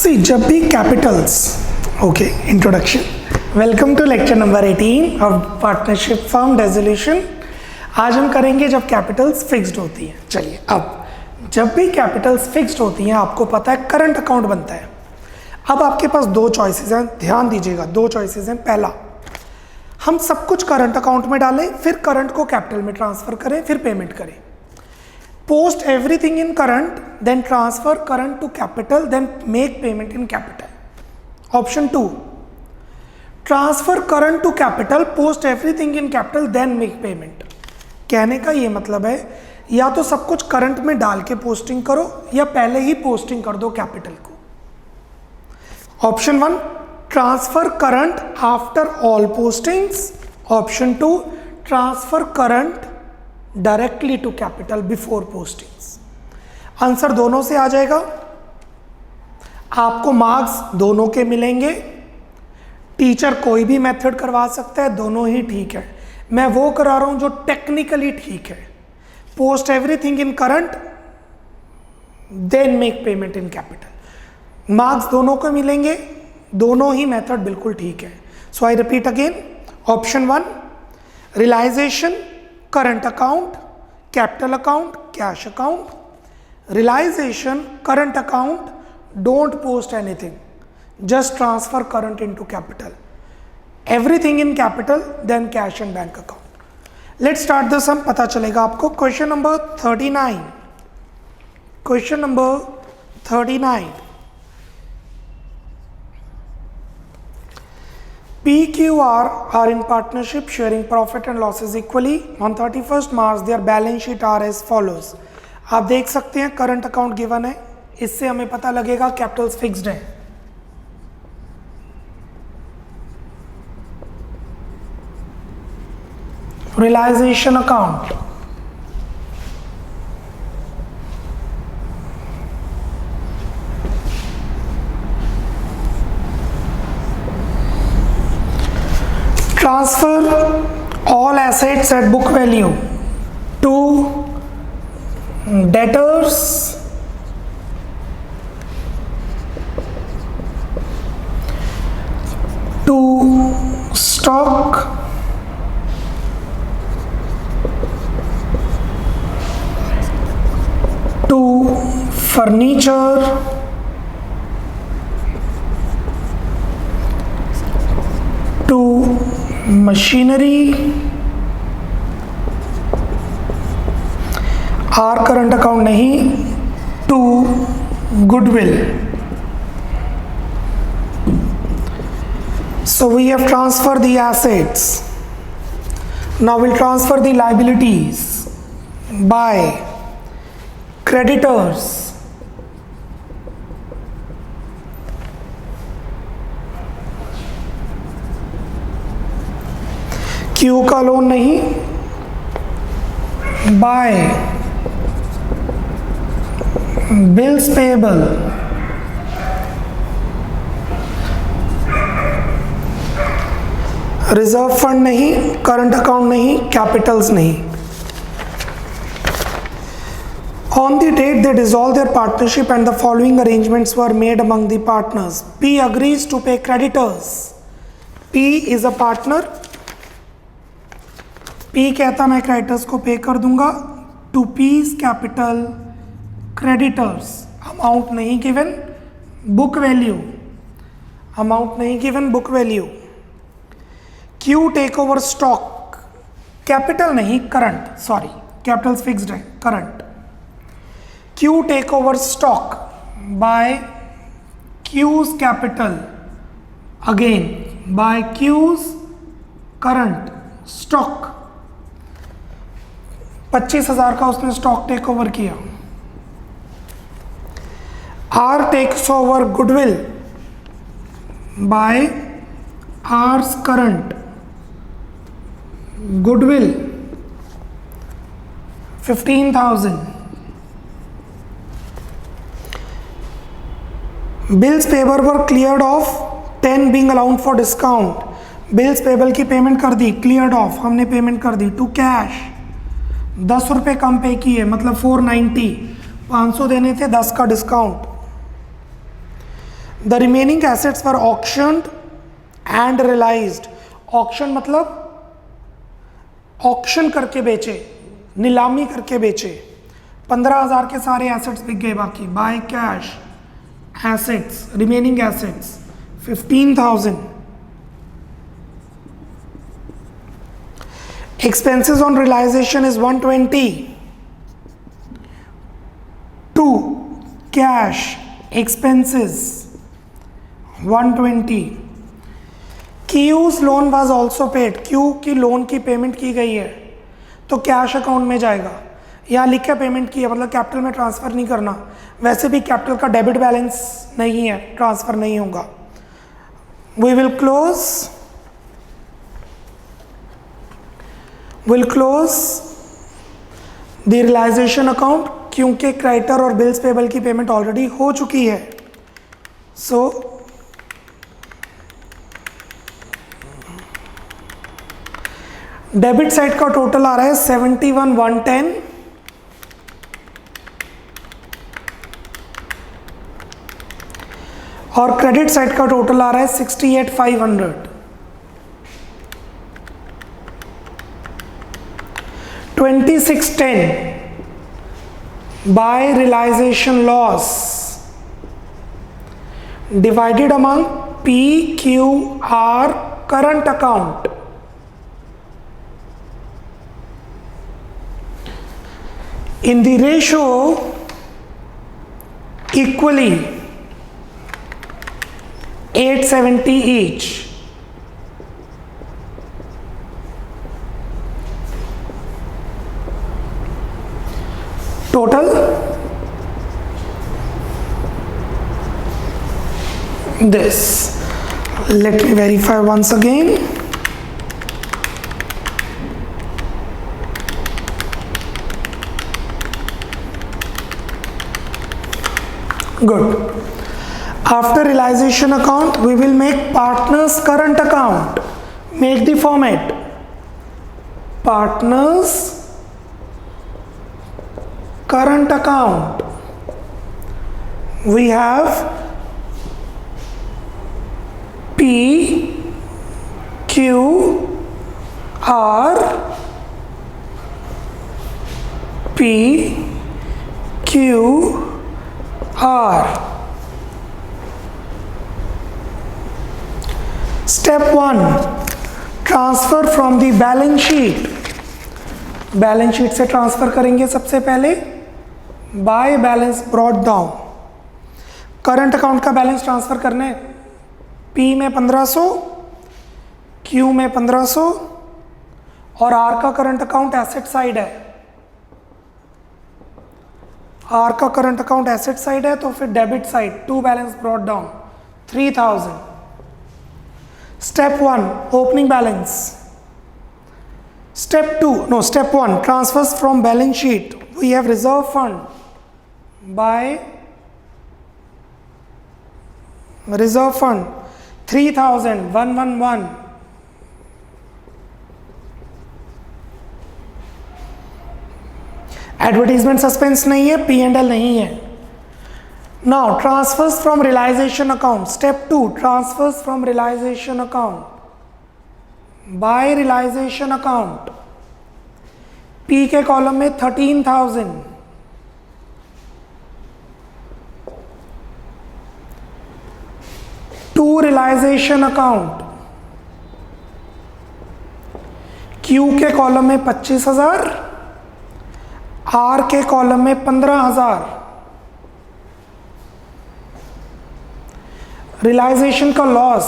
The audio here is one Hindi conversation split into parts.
सी जब भी capitals okay introduction welcome to lecture number 18 of partnership firm resolution. आज हम करेंगे जब कैपिटल्स फिक्स्ड होती हैं। चलिए, अब जब भी कैपिटल्स फिक्स्ड होती हैं आपको पता है करंट अकाउंट बनता है। अब आपके पास दो चॉइसेस हैं, ध्यान दीजिएगा, दो चॉइसेस हैं। पहला, हम सब कुछ करंट अकाउंट में डालें, फिर करंट को कैपिटल में ट्रांसफर करें, फिर पेमेंट करें। Post everything in current, then transfer current to capital, then make payment in capital. Option 2, transfer current to capital, post everything in capital, then make payment. कहने का ये मतलब है या तो सब कुछ करंट में डाल के पोस्टिंग करो या पहले ही पोस्टिंग कर दो कैपिटल को। Option 1, transfer current after all postings. Option 2, transfer current directly to capital before postings. Answer दोनों से आ जाएगा, आपको मार्क्स दोनों के मिलेंगे। टीचर कोई भी मेथड करवा सकता है, दोनों ही ठीक है। मैं वो करा रहा हूं जो टेक्निकली ठीक है। Post everything in current then make payment in capital. Marks दोनों को मिलेंगे, दोनों ही मेथड बिल्कुल ठीक है। So I repeat again, option 1 realization current account, capital account, cash account. Realization current account, don't post anything, just transfer current into capital. Everything in capital, then cash and bank account. Let's start the sum, पता चलेगा आपको। Question number 39. Question number 39. PQR are in partnership sharing profit and losses equally. On 31st March their balance sheet are as follows. आप देख सकते हैं करंट अकाउंट गिवन है, इससे हमें पता लगेगा कैपिटल्स फिक्स्ड है। Realization account, transfer all assets at book value to debtors to stock to furniture to machinery are current account नहीं, to goodwill. So we have transferred the assets. Now we'll transfer the liabilities by creditors Q का लोन नहीं, by bills payable. Reserve fund नहीं, करंट अकाउंट नहीं, कैपिटल्स नहीं। On the date they dissolved their partnership and the following arrangements were made among the partners. P agrees to pay creditors. P is a partner. P कहता मैं क्रेडिटर्स को पे कर दूंगा। To P's capital creditors, amount नहीं गिवन, बुक वैल्यू, अमाउंट नहीं given, book value. Q take over stock, capital नहीं करंट, सॉरी कैपिटल्स फिक्स्ड है, current. Q take over stock by Q's capital, again by Q's current stock. 25,000 का उसने स्टॉक टेक ओवर किया। R takes over goodwill by R's current goodwill 15,000। Bills payable were cleared off 10 being allowed for discount. Bills payable की पेमेंट कर दी, क्लियर्ड ऑफ, हमने पेमेंट कर दी। टू कैश 10 रुपये कम पे किए, मतलब 490, 500 देने थे, 10 का discount. The remaining assets were auctioned and realized. Auction मतलब ऑक्शन करके बेचे, नीलामी करके बेचे। 15,000 के सारे एसेट्स बिक गए। बाकी by cash assets, remaining assets 15,000। Expenses on realization is 120. 2. Cash expenses 120. Q's loan was also paid. Q की लोन की पेमेंट की गई है तो कैश अकाउंट में जाएगा। यहाँ लिख के पेमेंट की है, मतलब कैपिटल में ट्रांसफ़र नहीं करना। वैसे भी कैपिटल का डेबिट बैलेंस नहीं है, ट्रांसफ़र नहीं होगा। We will close the realization account क्योंकि क्रेडिटर और बिल्स पेबल की पेमेंट ऑलरेडी हो चुकी है। सो डेबिट साइड का टोटल आ रहा है 71,110 और क्रेडिट साइड का टोटल आ रहा है 68,500। 2610 by realization loss divided among P, Q, R current account. In the ratio equally 870 each. Total this. Let me verify once again. Good. After realization account, we will make partners current account. Make the format. Partners current account. We have P, Q, R, P, Q, R. Step 1. Transfer from the balance sheet. Balance sheet से ट्रांसफर करेंगे सबसे पहले bye balance brought down. Current account का बैलेंस ट्रांसफर करना है। पी में 1500, क्यू में 1500 और आर का करंट अकाउंट एसेट साइड है। आर का करंट अकाउंट एसेट साइड है तो फिर debit side to balance brought down 3000। Step 1 opening balance. Step 1 transfers from balance sheet. We have reserve fund by reserve fund 3,111. Advertisement suspense नहीं है, P&L नहीं है। Now transfers from realization account. Step 2 transfers from realization account by realization account. P के कॉलम में 13,000, टू रियलाइजेशन अकाउंट। Q के कॉलम में 25,000, R के कॉलम में 15,000। रियलाइजेशन का loss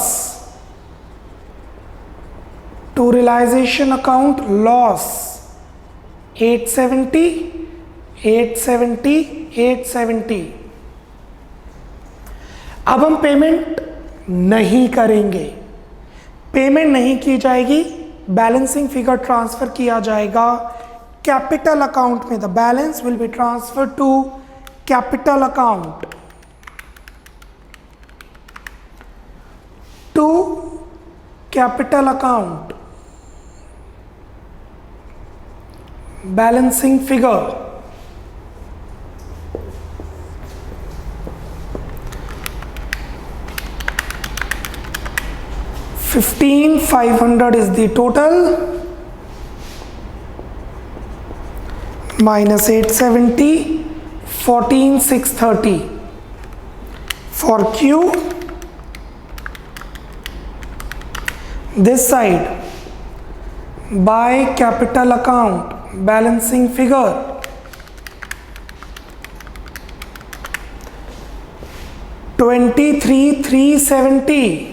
to realization account loss 870, 870, 870। अब हम पेमेंट नहीं करेंगे, पेमेंट नहीं की जाएगी, बैलेंसिंग फिगर ट्रांसफर किया जाएगा कैपिटल अकाउंट में। The balance will be transfer to capital account to capital account. Balancing figure 15,500 is the total, minus 870, 14,630 for Q. This side, by capital account, balancing figure, 23,370.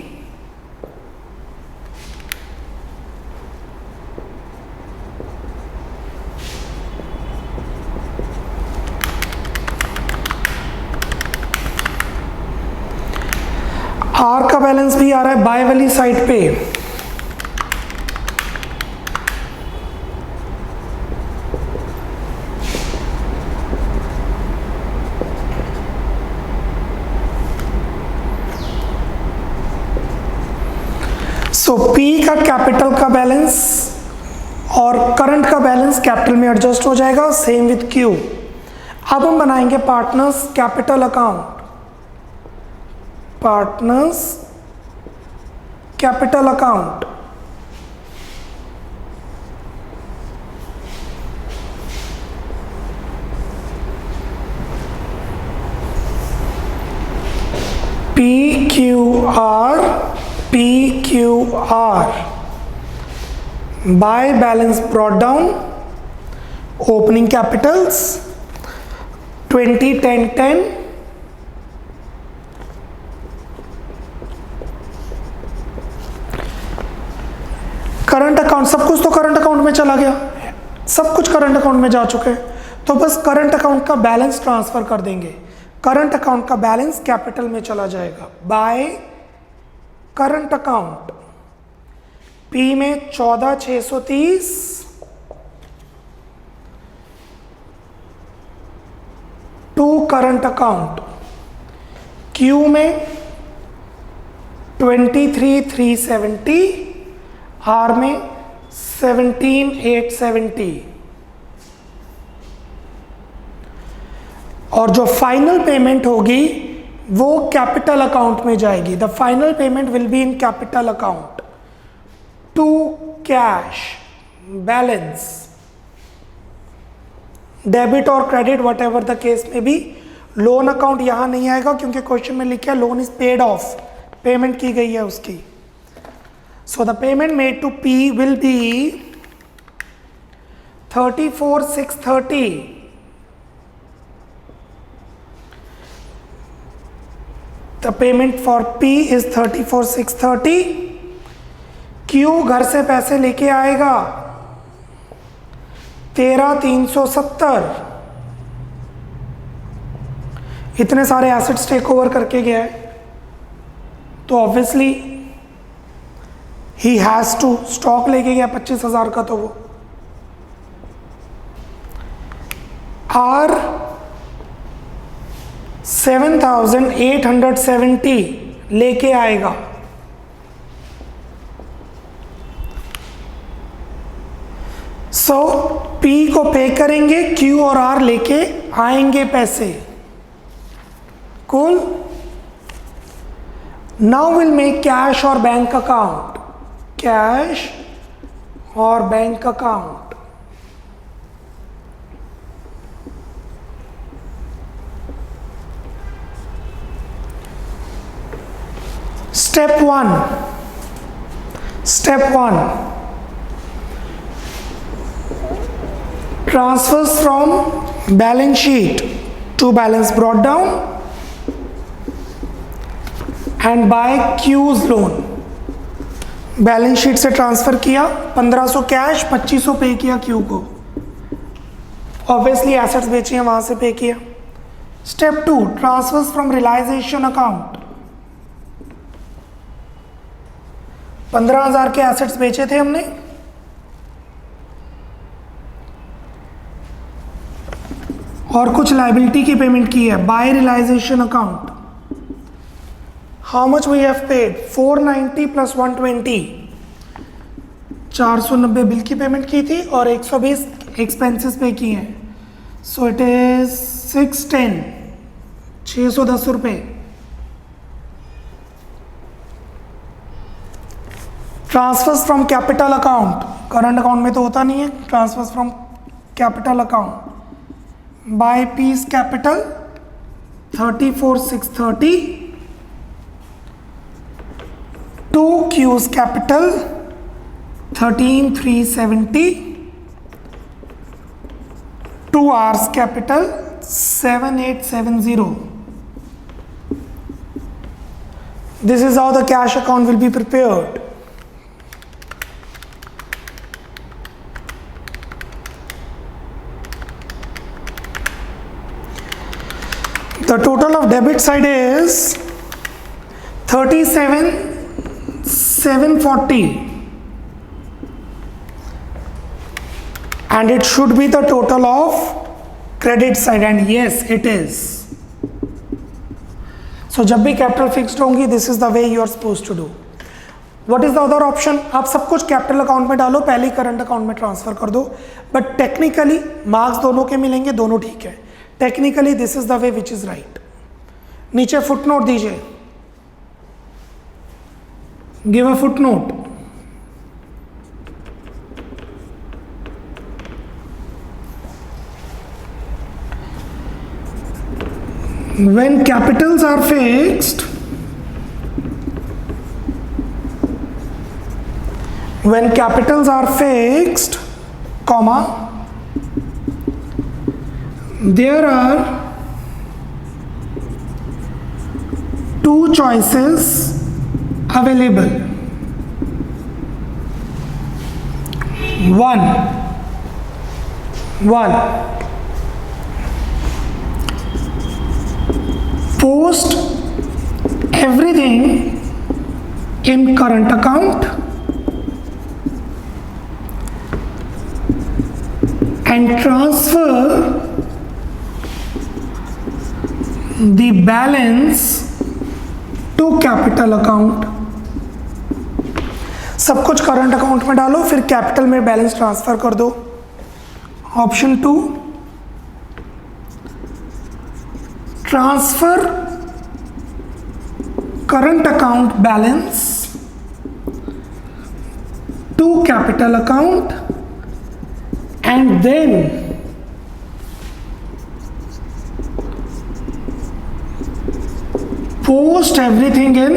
Are का बैलेंस भी आ रहा है बाय वाली साइड पे, सो पी का कैपिटल का बैलेंस और करंट का बैलेंस कैपिटल में एडजस्ट हो जाएगा, सेम विथ क्यू। अब हम बनाएंगे partners capital account, partners capital account. PQR by balance brought down, opening capitals 20, 10, 10, current account, सब कुछ तो करंट अकाउंट में चला गया, सब कुछ करंट अकाउंट में जा चुके हैं, तो बस करंट अकाउंट का बैलेंस ट्रांसफर कर देंगे। करंट अकाउंट का बैलेंस कैपिटल में चला जाएगा बाय करंट अकाउंट। पी में 14,630, टू करंट अकाउंट। क्यू में 23,370, आर में 17,870। और जो फाइनल पेमेंट होगी वो कैपिटल अकाउंट में जाएगी। The final payment will be in capital account to cash balance, debit और credit whatever the case में भी। लोन अकाउंट यहां नहीं आएगा क्योंकि क्वेश्चन में लिखा है loan is paid off, payment की गई है उसकी। So the payment made to P will be 34,630। The payment for P is 34,630। Q घर से पैसे लेके आएगा 13,370। इतने सारे एसेट्स टेक ओवर करके गया है तो obviously he has to stock लेके गया 25,000 का, तो वो आर 7,870 लेके आएगा। सो P को पे करेंगे, Q और R लेके आएंगे पैसे। Cool. Now will make cash और बैंक अकाउंट, कैश और bank account. Step 1, transfers from balance sheet to balance brought down and by Q's loan। Balance sheet से ट्रांसफर किया, 1500 कैश, 2500 पे किया Q को, ऑब्वियसली एसेट्स बेचे हैं वहां से पे किया। Step 2, transfers from realization account. 15,000 के एसेट्स बेचे थे हमने, और कुछ लायबिलिटी की पेमेंट की है by realization account. How much we have paid? 490 plus 120, 490 bill की पेमेंट की थी और 120 एक्सपेंसेस पे किए हैं। सो इट इज 610, 610 रुपये। Transfers from capital account, current account में तो होता नहीं है, transfers from capital account by P's capital 34,630 to Q's capital 13,370 to R's capital 7,870. This is how the cash account will be prepared. The total of debit side is 37,740 and it should be the total of credit side, and yes it is. So जब भी कैपिटल फिक्स्ड होंगी, this is the way you are suppose to do. What is the other option? आप सब कुछ कैपिटल अकाउंट में डालो, पहले ही करंट अकाउंट में ट्रांसफर कर दो, बट टेक्निकली मार्क्स दोनों के मिलेंगे, दोनों ठीक है. Technically this is the way which is right. नीचे फुटनोट दीजिए, give a footnote. When capitals are fixed, comma, there are two choices available. One, post everything in current account and transfer the balance to capital account. सब कुछ करंट अकाउंट में डालो, फिर कैपिटल में बैलेंस ट्रांसफर कर दो. Option 2, transfer current account balance to capital account and then post everything in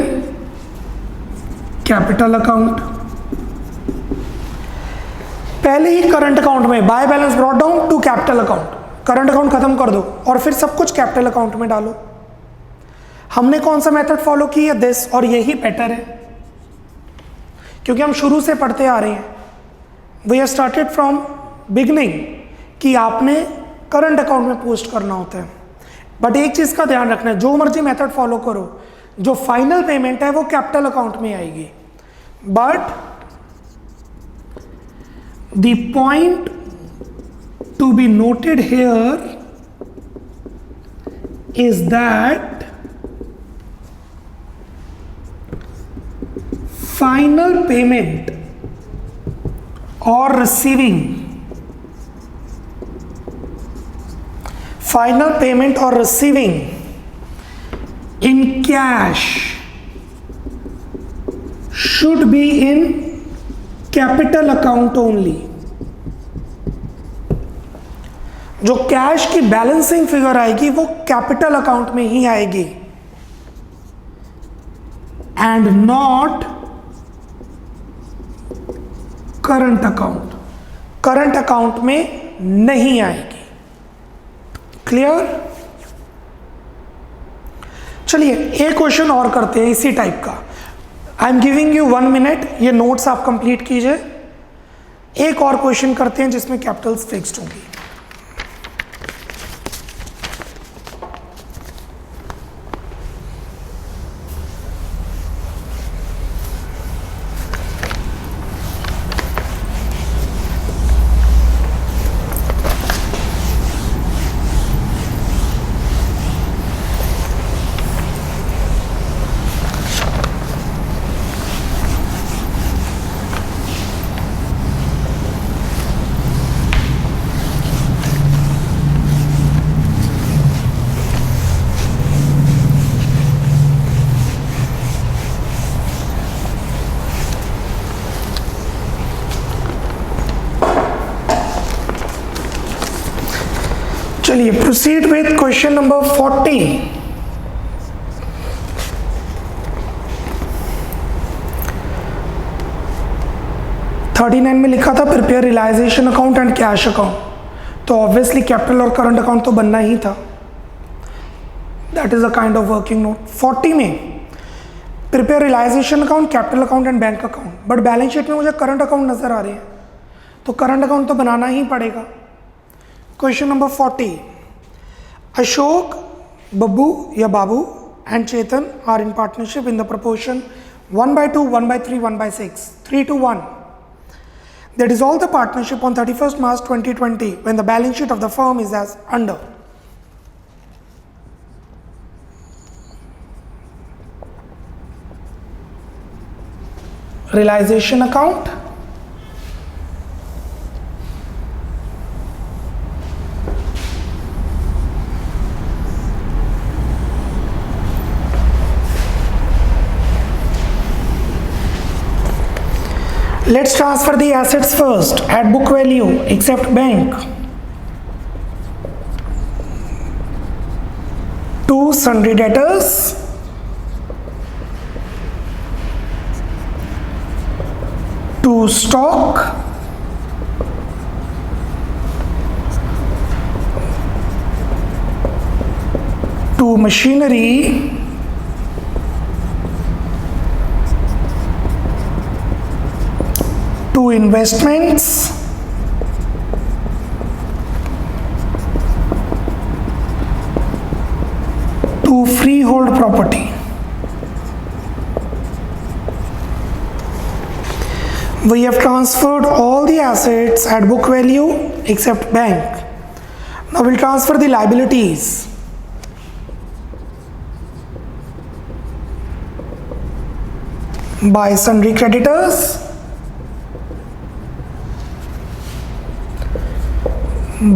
capital account. पहले ही करंट अकाउंट में by balance brought down to capital account, current account खत्म कर दो और फिर सब कुछ कैपिटल अकाउंट में डालो. हमने कौन सा मेथड फॉलो किया? दिस, और यही बेटर है क्योंकि हम शुरू से पढ़ते आ रहे हैं. We are started from beginning कि आपने करंट अकाउंट में पोस्ट करना होता है. बट एक चीज का ध्यान रखना है, जो मर्जी मेथड फॉलो करो, जो फाइनल पेमेंट है वो कैपिटल अकाउंट में आएगी. But the point to be noted here is that final payment or receiving in cash should be in capital account only. जो कैश की बैलेंसिंग फिगर आएगी वो कैपिटल अकाउंट में ही आएगी and not current account. Current account में नहीं आएगी. क्लियर? चलिए एक क्वेश्चन और करते हैं इसी टाइप का. I am giving you 1 minute, ये नोट्स आप कंप्लीट कीजिए. एक और क्वेश्चन करते हैं जिसमें कैपिटल्स फिक्स्ड होंगी. चलिए प्रोसीड विथ क्वेश्चन नंबर 40। में लिखा था prepare realization account and cash account, तो ऑब्वियसली कैपिटल और करंट अकाउंट तो बनना ही था, that is a kind of working note. 40 में prepare realization account, capital account and bank account, but balance sheet में मुझे करंट अकाउंट नजर आ रहे हैं, तो करंट अकाउंट तो बनाना ही पड़ेगा। क्वेश्चन नंबर 40, अशोक, बब्बू या Babu and Chetan are in partnership in the proportion 1/2, 1/3, 1/6, 3:1. They dissolve the partnership on 31st March 2020 when the balance sheet of the firm is as under. Realization account, let's transfer the assets first at book value except bank to sundry debtors, to stock, to machinery, to investments, to freehold property. We have transferred all the assets at book value except bank. Now we'll transfer the liabilities. By sundry creditors,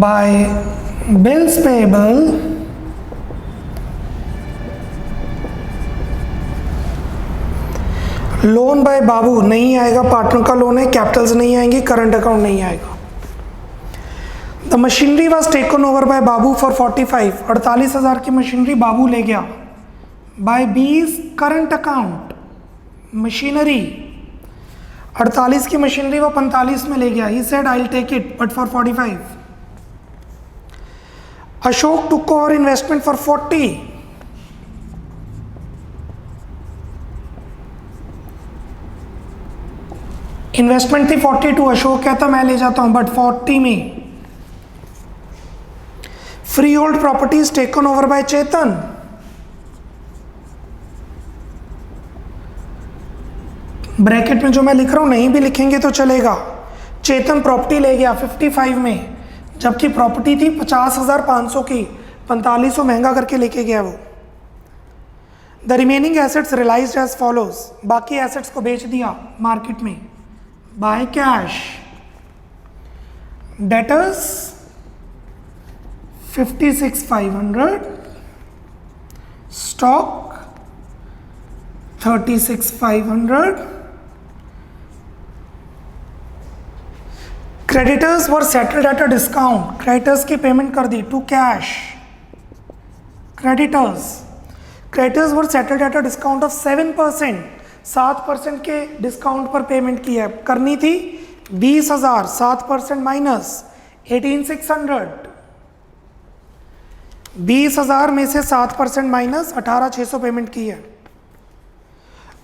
by bills payable, loan by Babu नहीं आएगा, पार्टनर का लोन है, कैपिटल्स नहीं आएंगे, करंट अकाउंट नहीं आएगा। The machinery was taken over by Babu for 45, 48,000 की मशीनरी बाबू ले गया। बाय बीज करंट अकाउंट मशीनरी 48 की मशीनरी वो 45 में ले गया। He said I will take it but for 45। Ashok took over investment for 40। Investment थी 42, अशोक कहता मैं ले जाता हूं, बट 40 में। Free hold properties taken over by Chetan. Bracket में जो मैं लिख रहा हूं नहीं भी लिखेंगे तो चलेगा। चेतन प्रॉपर्टी ले गया 55 में, जबकि प्रॉपर्टी थी 50,500 की, 4500 महंगा करके लेके गया वो। The remaining assets realized as follows, बाकी एसेट्स को बेच दिया मार्केट में। By cash, debtors 56,500, stock 36,500, creditors were settled at a discount, creditors की पेमेंट कर दी to cash. Creditors were settled at a discount of 7%, 7% के डिस्काउंट पर पेमेंट की है, करनी थी 20,000, 7% माइनस 18,600, 20,000 में से 7% माइनस 18,600 पेमेंट की है।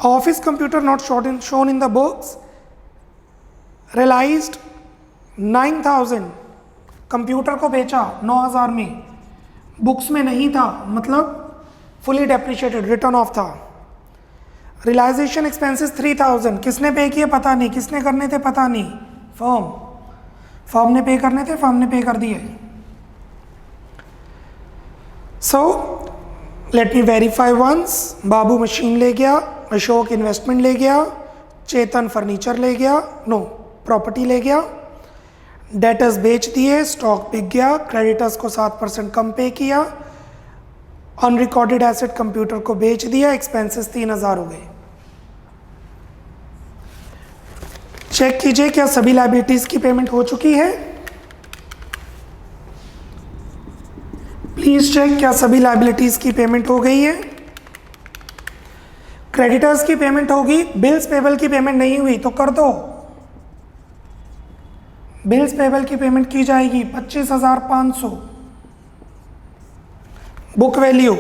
Office computer not shown in the books realized 9,000, computer को बेचा 9,000 में, बुक्स में नहीं था, मतलब फुली डेप्रिशिएटेड, रिटर्न ऑफ था। रियलाइजेशन एक्सपेंसेस 3,000, किसने पे किए पता नहीं, किसने करने थे पता नहीं, फर्म ने पे करने थे, फर्म ने पे कर दिए। So let me verify once, Babu machine ले गया, अशोक इन्वेस्टमेंट ले गया, चेतन फर्नीचर ले गया, नो प्रॉपर्टी ले गया, डेटर्स बेच दिए, स्टॉक बिक गया, क्रेडिटर्स को 7% कम पे किया, अनरिकॉर्डेड एसेट कंप्यूटर को बेच दिया, एक्सपेंसेस 3,000 हो गए। चेक कीजिए क्या सभी लायबिलिटीज की पेमेंट हो चुकी है। प्लीज चेक क्या सभी लाइबिलिटीज की पेमेंट हो गई है। क्रेडिटर्स की पेमेंट होगी, बिल्स पेबल की पेमेंट नहीं हुई तो कर दो। बिल्स पेबल की पेमेंट की जाएगी 25,500। Book value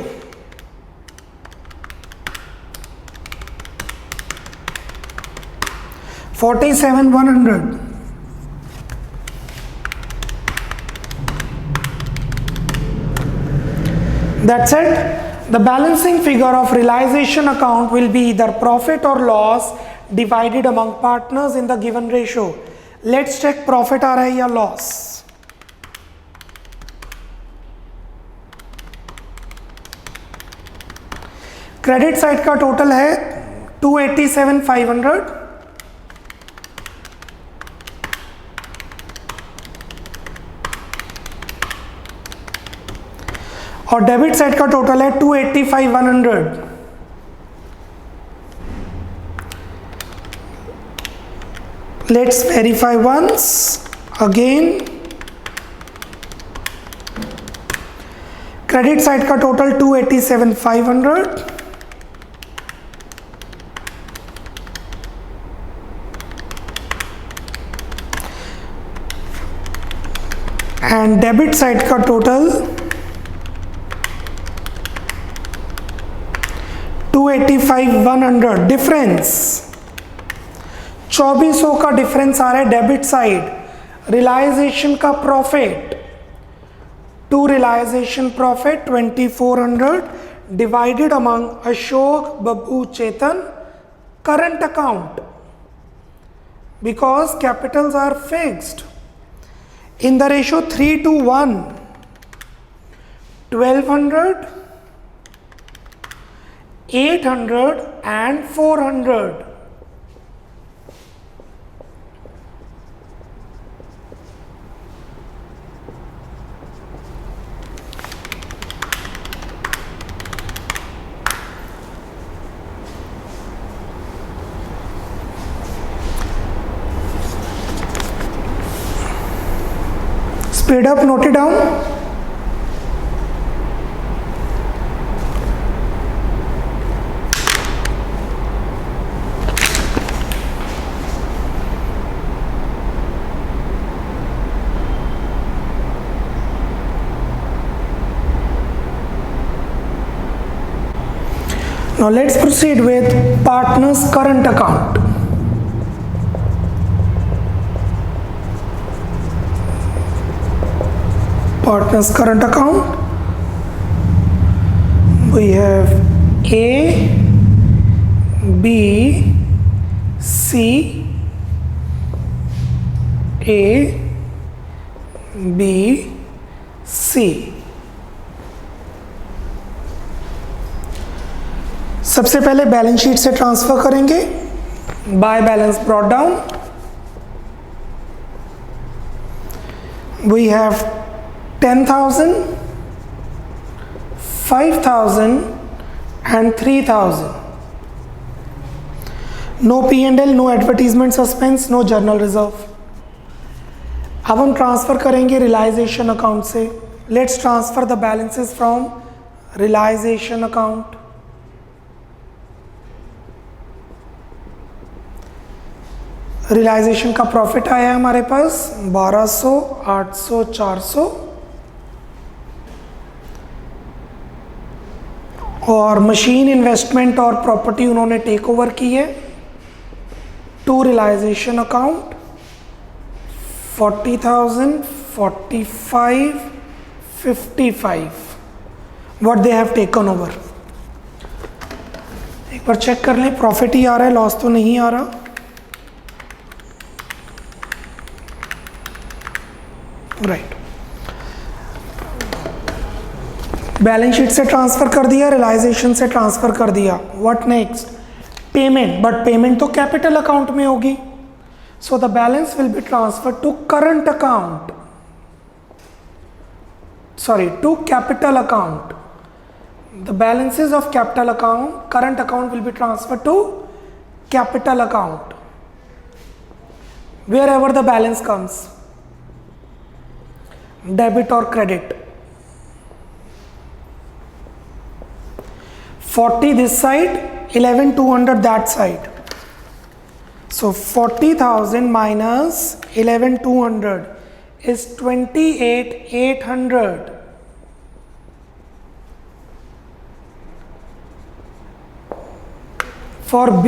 47,100। That's it. The balancing figure of realization account will be either profit or loss divided among partners in the given ratio. Let's check profit आ रहा है या loss। क्रेडिट साइड का टोटल है 287,500 और डेबिट साइड का टोटल है 285,100। Let's verify once again। Credit side का टोटल 287,500 एंड डेबिट साइड का टोटल 285,100। डिफरेंस 2400 का डिफरेंस आ रहा है डेबिट साइड। रियलाइजेशन का profit to realization profit 2400 divided among Ashok, Babbu, Chetan current account because capitals are fixed in the ratio 3:1, 1200, 800 and 400। Speed up, note it down। Now let's proceed with partner's current account। Partner's current account, we have A, B, C, A, B, C। सबसे पहले बैलेंस शीट से ट्रांसफर करेंगे by balance brought down. We have 10,000, 5,000 and 3,000। No P&L, no advertisement suspense, no journal reserve. अब हम ट्रांसफर करेंगे रियलाइजेशन अकाउंट से। Let's transfer the balances from realization account. Realization का प्रॉफिट आया है हमारे पास 1200, 800, 400 और मशीन इन्वेस्टमेंट और प्रॉपर्टी उन्होंने टेक ओवर की है to realization account 40,000, 45, 55 what they have taken over. एक बार चेक कर लें प्रॉफिट ही आ रहा है, लॉस तो नहीं आ रहा। राइट, बैलेंस शीट से ट्रांसफर कर दिया, रियलाइजेशन से ट्रांसफर कर दिया। What next? Payment, but payment तो कैपिटल अकाउंट में होगी। So the balance will be transfer to current account, sorry to capital account. The balances of capital account, current account will be transfer to capital account wherever the balance comes, debit और credit. 40 this side, 11,200 that side. So 40,000 minus 11,200 is 28,800. For B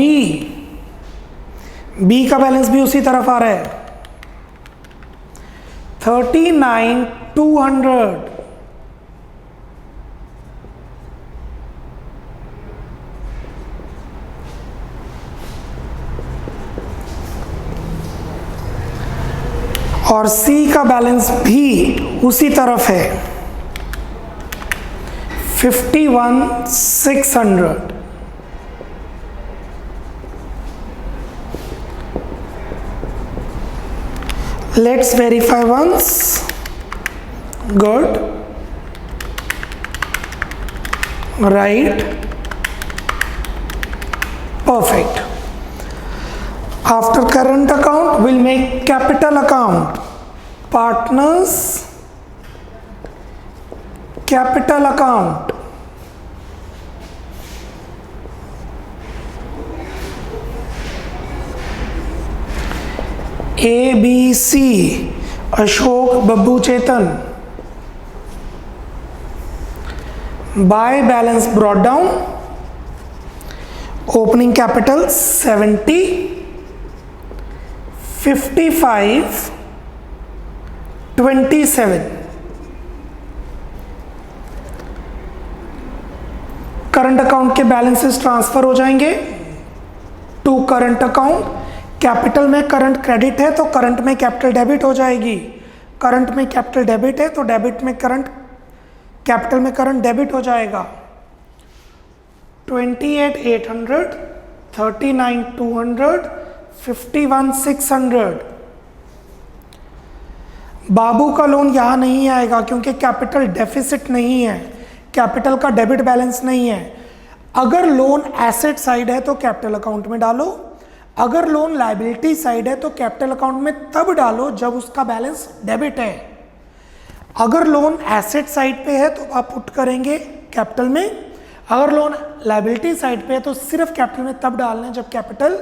का बैलेंस भी उसी तरफ आ रहा है 39,200. और C का बैलेंस भी उसी तरफ है 51,600. Let's verify once. Good. Right. Perfect. After current account, we'll make capital account. Partners capital account. ABC Ashok Babbu Chetan. By balance brought down. Opening capital 70, 55, 27. Current account के बैलेंसेस ट्रांसफर हो जाएंगे टू करंट अकाउंट. कैपिटल में करंट क्रेडिट है तो करंट में कैपिटल डेबिट हो जाएगी. करंट में कैपिटल डेबिट है तो डेबिट में करंट, कैपिटल में करंट डेबिट हो जाएगा. 28,800, 39,200, 51,600. बाबू का लोन यहाँ नहीं आएगा क्योंकि कैपिटल डेफिसिट नहीं है, कैपिटल का डेबिट बैलेंस नहीं है. अगर लोन एसेट साइड है तो कैपिटल अकाउंट में डालो, अगर लोन लायबिलिटी साइड है तो कैपिटल अकाउंट में तब डालो जब उसका बैलेंस डेबिट है. अगर लोन एसेट साइड पे है तो आप पुट करेंगे कैपिटल में, अगर लोन लायबिलिटी साइड पे है तो सिर्फ कैपिटल में तब डालना है जब कैपिटल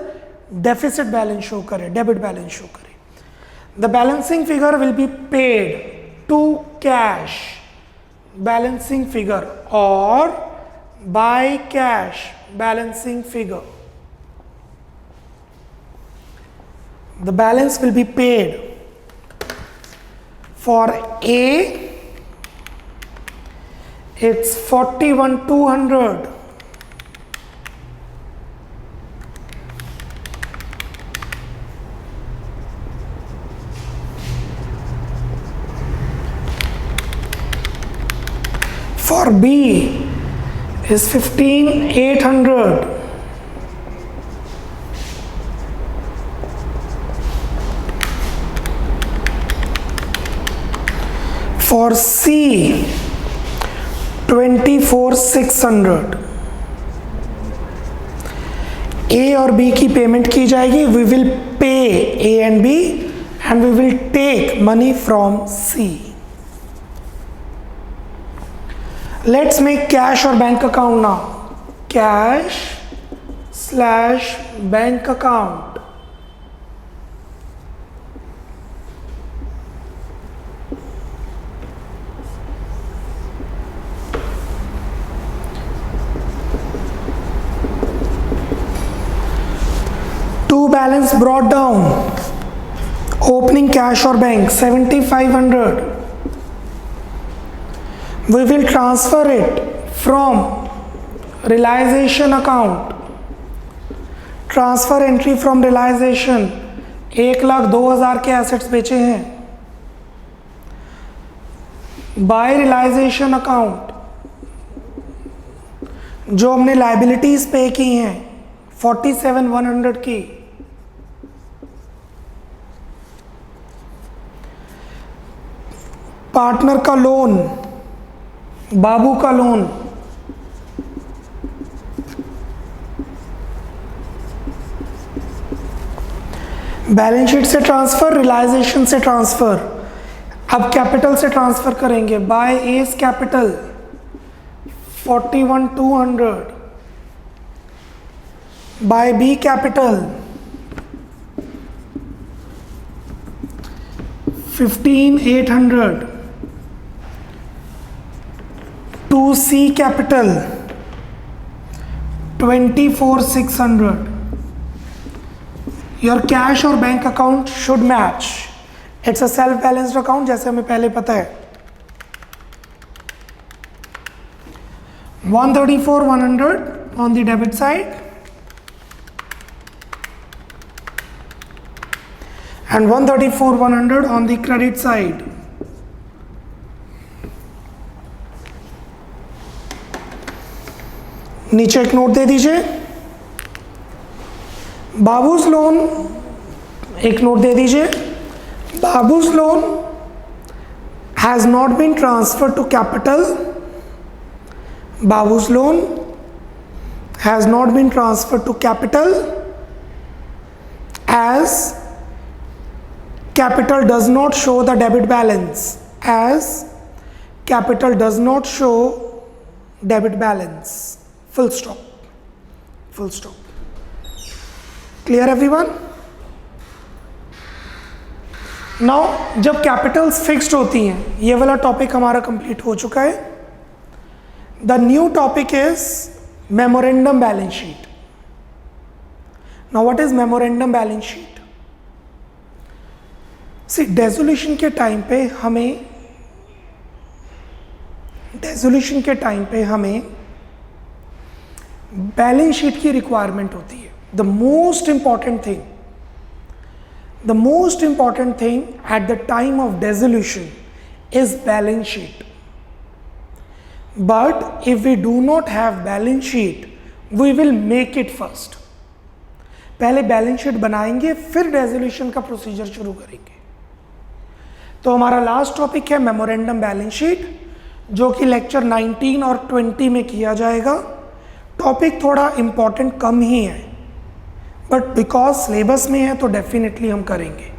डेफिसिट बैलेंस शो करे, डेबिट बैलेंस शो करे. The balancing figure will be paid to cash balancing figure और by cash balancing figure. The balance will be paid for A, it's 41,200. For B is 15,800. For C 24,600. A और B की पेमेंट की जाएगी. We will pay A and B and we will take money from C. Let's make cash or bank account now. Cash/bank account. Balance brought down. Opening cash or bank 7,500. We will transfer it from realization account. Transfer entry from realization 1,02,000 के एसेट्स बेचे हैं. By realization account जो हमने लाइबिलिटीज पे की हैं 47,100 की. पार्टनर का लोन, बाबू का लोन, बैलेंस शीट से ट्रांसफर, रियलाइजेशन से ट्रांसफर. अब कैपिटल से ट्रांसफर करेंगे. By S capital 41,200. by B capital 15,800 to C capital 24,600. Your cash or bank account should match. It's a self-balanced account जैसे हमें पहले पता है. 134,100 on the debit side and 134,100 on the credit side. नीचे एक नोट दे दीजिए. बाबूज लोन, एक नोट दे दीजिए. Babbu's loan has not been transferred to capital. Babbu's loan has not been transferred to capital as capital does not show the debit balance. As capital does not show debit balance. Full stop. Full stop. Clear everyone? Now जब कैपिटल्स फिक्स्ड होती हैं, ये वाला टॉपिक हमारा कंप्लीट हो चुका है. The new topic is memorandum balance sheet. Now what is memorandum balance sheet? See dissolution के टाइम पे हमें बैलेंस शीट की रिक्वायरमेंट होती है. The most important thing at the time of dissolution is balance sheet. But if we do not have balance sheet, we will make it first. पहले बैलेंस शीट बनाएंगे, फिर डेसोल्यूशन का प्रोसीजर शुरू करेंगे. तो हमारा लास्ट टॉपिक है मेमोरेंडम बैलेंस शीट, जो कि लेक्चर 19 और 20 में किया जाएगा. टॉपिक थोड़ा इम्पॉर्टेंट कम ही है, बट बिकॉज सिलेबस में है तो डेफिनेटली हम करेंगे.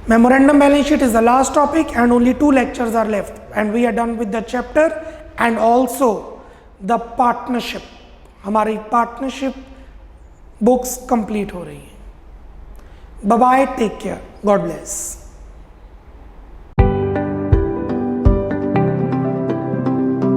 Memorandum balance sheet is the last topic and only 2 lectures are left and we are done with the chapter and also the partnership. हमारी पार्टनरशिप बुक्स कंप्लीट हो रही हैं. Bye bye, take care, God bless.